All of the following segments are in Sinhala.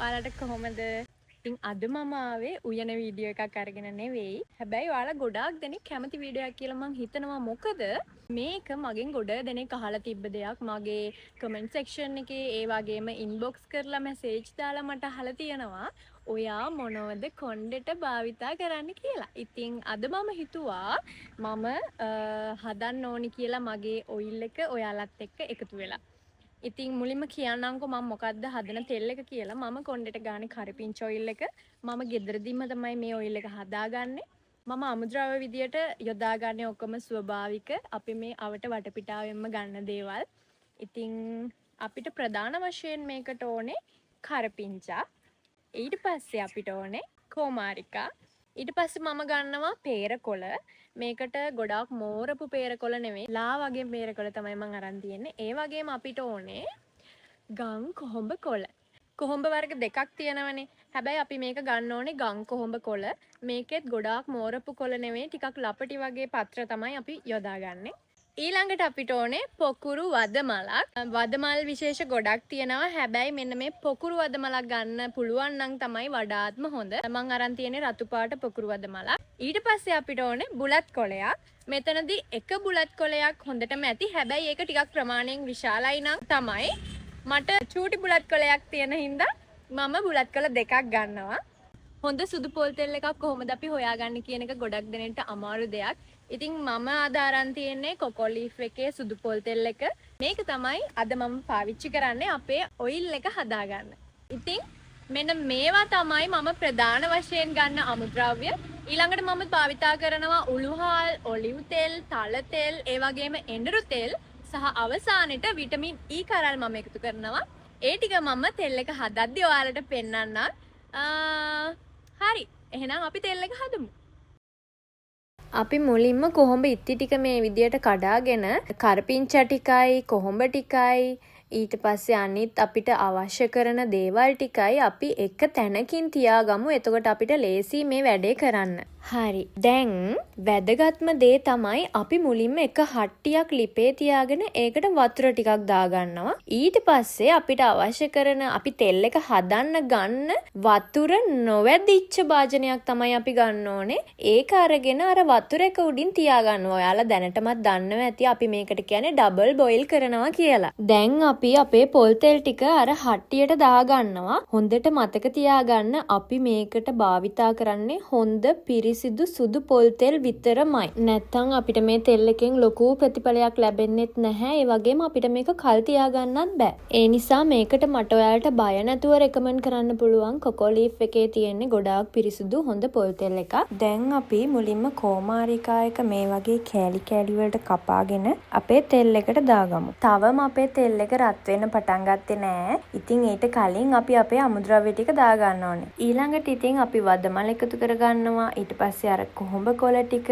ඔයාලට කොහොමද? ඉතින් අද මම ආවේ උයන වීඩියෝ එකක් අරගෙන නෙවෙයි. හැබැයි ඔයාලා ගොඩාක් දෙනෙක් කැමති වීඩියෝ එකක් කියලා මං හිතනවා. මොකද මේක මගෙන් ගොඩ දෙනෙක් අහලා තිබ්බ දෙයක්. මගේ කමෙන්ට් සෙක්ෂන් එකේ ඒ වගේම ඉන්බොක්ස් කරලා මැසේජ් දාලා මට අහලා තියෙනවා. ඔයා මොනවද කොණ්ඩෙට භාවිතා කරන්න කියලා. ඉතින් අද මම හිතුවා මම හදන්න ඕනි කියලා මගේ ඔයිල් එක ඔයාලත් එක්ක එකතු වෙලා. ඉතින් මුලින්ම කියන්නම්කෝ මම මොකද්ද හදන තෙල් එක කියලා. මම කොණ්ඩෙට ගානේ කරපිංච ඔයිල් එක. මම ගෙදරදීම තමයි මේ ඔයිල් එක හදාගන්නේ. මම අමුද්‍රව්‍ය විදියට යොදාගන්නේ ඔක්කොම ස්වභාවික. අපි මේ අවට වටපිටාවෙන්ම ගන්න දේවල්. ඉතින් අපිට ප්‍රධාන වශයෙන් මේකට ඕනේ කරපිංචා. ඊට පස්සේ අපිට ඕනේ කෝමාරිකා. ඊට පස්සේ මම ගන්නවා peerakola. මේකට ගොඩාක් මෝරපු peerakola නෙවෙයි. ලා වගේ peerakola තමයි මම අරන් තියෙන්නේ. ඒ වගේම අපිට ඕනේ ගම් කොහොඹ කොළ. කොහොඹ වර්ග දෙකක් තියෙනවනේ. හැබැයි අපි මේක ගන්න ඕනේ ගම් කොහොඹ කොළ. මේකෙත් ගොඩාක් මෝරපු කොළ නෙවෙයි. ටිකක් ලපටි වගේ පත්‍ර තමයි අපි යොදාගන්නේ. ඊළඟට අපිට ඕනේ පොකුරු වදමලක්. වදමල් විශේෂ ගොඩක් තියෙනවා. හැබැයි මෙන්න මේ පොකුරු වදමලක් ගන්න පුළුවන් නම් තමයි වඩාත්ම හොඳ. මම අරන් තියෙන්නේ රතු පාට පොකුරු වදමලක්. ඊට පස්සේ අපිට ඕනේ බුලත් කොළයක්. මෙතනදී එක බුලත් කොළයක් හොඳටම ඇති. හැබැයි ඒක ටිකක් ප්‍රමාණයෙන් විශාලයි නම් තමයි මට චූටි බුලත් කොළයක් තියෙන හින්දා මම බුලත් කොළ දෙකක් ගන්නවා. හොඳ සුදු පොල් තෙල් එකක් කොහොමද අපි හොයාගන්නේ කියන එක ගොඩක් දෙනෙක්ට අමාරු දෙයක්. ඉතින් මම අද අරන් තියෙන්නේ කොකෝ ලීෆ් එකේ සුදු පොල් තෙල් එක. මේක තමයි අද මම පාවිච්චි කරන්නේ අපේ ඔයිල් එක හදාගන්න. ඉතින් මෙන්න මේවා තමයි මම ප්‍රධාන වශයෙන් ගන්න අමුද්‍රව්‍ය. ඊළඟට මම භාවිතා කරනවා උළුහාල්, ඔලිව් තෙල්, තල තෙල්, ඒ වගේම එඬරු තෙල් සහ අවසානෙට විටමින් E කරල් මම එකතු කරනවා. ඒ ටික මම තෙල් එක හදද්දී ඔයාලට පෙන්නන්නම්. හරි. එහෙනම් අපි තෙල් එක හදමු. අපි මුලින්ම කොහොඹ ඉත්ති ටික මේ විදියට කඩාගෙන කරපිංචා ටිකයි කොහොඹ ටිකයි ඊට පස්සේ අනිත් අපිට අවශ්‍ය කරන දේවල් ටිකයි අපි එක තැනකින් තියාගමු. එතකොට අපිට ලේසි මේ වැඩේ කරන්න. හරි. දැන් වැදගත්ම දේ තමයි අපි මුලින්ම එක හට්ටියක් ලිපේ තියාගෙන ඒකට වතුර ටිකක් දාගන්නවා. ඊට පස්සේ අපිට අවශ්‍ය කරන අපි තෙල් එක හදන්න ගන්න වතුර නොවැදිච්ච භාජනයක් තමයි අපි ගන්න ඕනේ. ඒක අරගෙන අර වතුර එක උඩින් තියාගන්නවා. ඔයාලා දැනටමත් දන්නවා ඇති අපි මේකට කියන්නේ ඩබල් බොයිල් කරනවා කියලා. දැන් අපි අපේ පොල් තෙල් ටික අර හට්ටියට දාගන්නවා. හොඳට මතක තියාගන්න අපි මේකට භාවිතා කරන්නේ හොඳ පිරිසිදු සුදු පොල් තෙල් විතරමයි. නැත්තම් අපිට මේ තෙල් එකෙන් ලොකු ප්‍රතිඵලයක් ලැබෙන්නෙත් නැහැ. ඒ වගේම අපිට මේක කල් තියාගන්නත් බෑ. ඒ නිසා මේකට මට ඔයාලට බය නැතුව රෙකමන්ඩ් කරන්න පුළුවන් කොකෝ ලීෆ් එකේ තියෙන්නේ ගොඩාක් පිරිසිදු හොඳ පොල් තෙල් එකක්. දැන් අපි මුලින්ම කෝමාරිකා එක මේ වගේ කෑලි කෑලි වලට කපාගෙන අපේ තෙල් එකට දාගමු. තවම අපේ තෙල් එක රත් වෙන්න පටන් ගත්තේ නෑ. ඉතින් ඊට කලින් අපි අපේ අමුද්‍රව්‍ය ටික දාගන්න ඕනේ. ඊළඟට ඉතින් අපි වදමල් එකතු කරගන්නවා. ඊට පස්සේ අර කොහොඹ කොළ ටික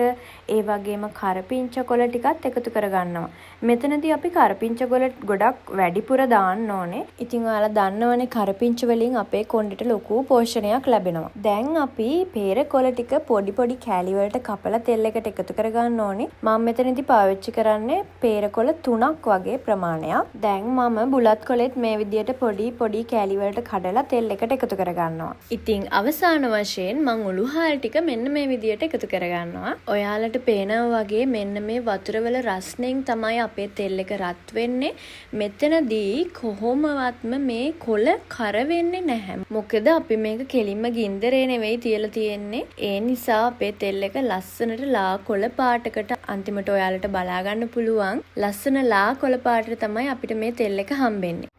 ඒ වගේම කරපිංච කොළ ටිකත් එකතු කරගන්නවා. මෙතනදී අපි කරපිංච කොළ ගොඩක් වැඩිපුර දාන්න ඕනේ. ඉතින් ඔයාලා දන්නවනේ කරපිංච වලින් අපේ කොණ්ඩෙට ලොකු පෝෂණයක් ලැබෙනවා. දැන් අපි peerakola ටික පොඩි පොඩි කෑලි වලට කපලා තෙල් එකට එකතු කරගන්න ඕනේ. මම මෙතනදී පාවිච්චි කරන්නේ peerakola 3ක් වගේ ප්‍රමාණයක්. දැන් මම බුලත් කොලෙත් මේ විදියට පොඩි පොඩි කෑලි වලට කඩලා තෙල් එකට එකතු කරගන්නවා. ඉතින් අවසාන වශයෙන් මම උළුහාල් ටික මෙන්න මේ විදියට එකතු කරගන්නවා. ඔයාලට පේනවා වගේ මෙන්න මේ වතුරවල රස්නෙන් තමයි අපේ තෙල් එක රත් වෙන්නේ. මෙතනදී කොහොමවත්ම මේ කොළ කර වෙන්නේ නැහැ. මොකද අපි මේක කෙලින්ම ගින්දරේ නෙවෙයි තියලා තියෙන්නේ. ඒ නිසා අපේ තෙල් එක ලස්සනට ලා කොළ පාටකට අන්තිමට ඔයාලට බලා ගන්න පුළුවන්. ලස්සන ලා කොළ පාටට තමයි අපිට මේ තෙල් එක හම්බෙන්නේ.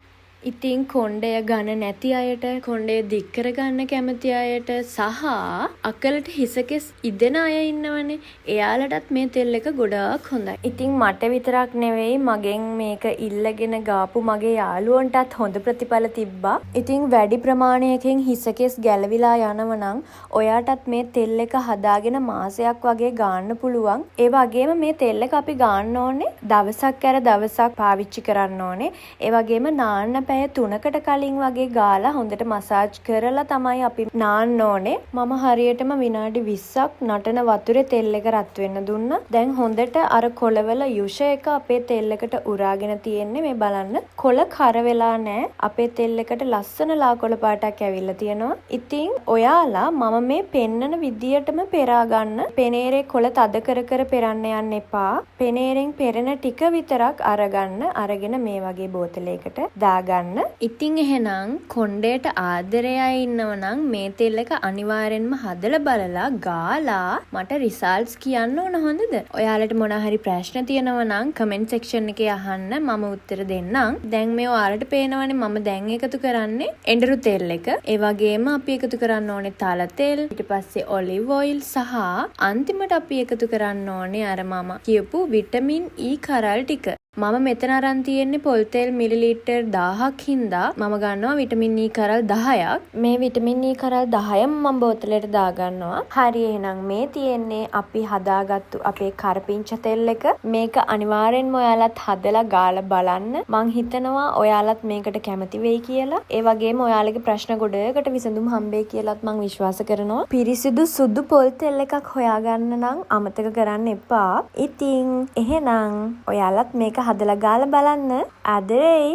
ඉතින් කොණ්ඩය ඝන නැති අයට, කොණ්ඩය දික් කරගන්න කැමති අයට සහ අකලට හිසකෙස් ඉදෙන අය ඉන්නවනේ. එයාලටත් මේ තෙල් එක ගොඩාක් හොඳයි. ඉතින් මට විතරක් නෙවෙයි මගෙන් මේක ඉල්ලගෙන ගාපු මගේ යාළුවන්ටත් හොඳ ප්‍රතිඵල තිබ්බා. ඉතින් වැඩි ප්‍රමාණයකින් හිසකෙස් ගැලවිලා යනවනම් ඔයාටත් මේ තෙල් එක හදාගෙන මාසයක් වගේ ගන්න පුළුවන්. ඒ වගේම මේ තෙල් එක අපි ගන්න ඕනේ දවසක් ඇර දවසක් පාවිච්චි කරන්න ඕනේ. ඒ වගේම නාන්න පැය 3කට කලින් වගේ ගාලා හොඳට මසාජ් කරලා තමයි අපි නාන්න ඕනේ. මම හරියටම විනාඩි 20ක් නටන වතුරේ තෙල් එක රත් වෙන්න දුන්නා. දැන් හොඳට අර කොළවල යුෂ එක අපේ තෙල් එකට උරාගෙන තියෙන්නේ. මේ බලන්න කොළ කර වෙලා නැහැ. අපේ තෙල් එකට ලස්සන ලා කොළ පාටක් ඇවිල්ලා තියෙනවා. ඉතින් ඔයාලා මම මේ පෙන්නන විදියටම පෙරා ගන්න. පෙනේරේ කොළ තද කර කර පෙරන්න යන්න එපා. පෙනේරෙන් පෙරෙන ටික විතරක් අරගන්න. අරගෙන මේ වගේ බෝතලයකට දාගන්න. ඉතින් එහෙනම් කොණ්ඩේට ආදරයයි ඉන්නව නම් මේ තෙල් එක අනිවාර්යෙන්ම හදලා බලලා ගාලා මට රිසල්ට්ස් කියන්න ඕන හොඳද? ඔයාලට මොනවා හරි ප්‍රශ්න තියෙනවා නම් කමෙන්ට් සෙක්ෂන් එකේ අහන්න මම උත්තර දෙන්නම්. දැන් මේ ඔයාලට පේනවනේ මම දැන් එකතු කරන්නේ එඬරු තෙල් එක. ඒ වගේම අපි එකතු කරන්න ඕනේ තල තෙල්, ඊට පස්සේ ඔලිව් ඔයිල් සහ අන්තිමට අපි එකතු කරන්න ඕනේ අර මම කියපු විටමින් E කරල් ටික. මම මෙතන අරන් තියෙන්නේ පොල් තෙල් මිලිලීටර් 1000ක් හින්දා මම ගන්නවා විටමින් E කරල් 10ක්. මේ විටමින් E කරල් 10ම මම බෝතලෙට දාගන්නවා. හරි එහෙනම් මේ තියෙන්නේ අපි හදාගත්තු අපේ කරපිංච තෙල් එක. මේක අනිවාර්යෙන්ම ඔයාලත් හදලා ගාලා බලන්න. මං හිතනවා ඔයාලත් මේකට කැමති වෙයි කියලා. ඒ වගේම ඔයාලගේ ප්‍රශ්න ගොඩකට විසඳුම් හම්බෙයි කියලාත් මං විශ්වාස කරනවා. පිරිසිදු සුදු පොල් තෙල් එකක් හොයාගන්න නම් අමතක කරන්න එපා. ඉතින් එහෙනම් ඔයාලත් මේක හදලා ගාලා බලන්න. ආදරෙයි.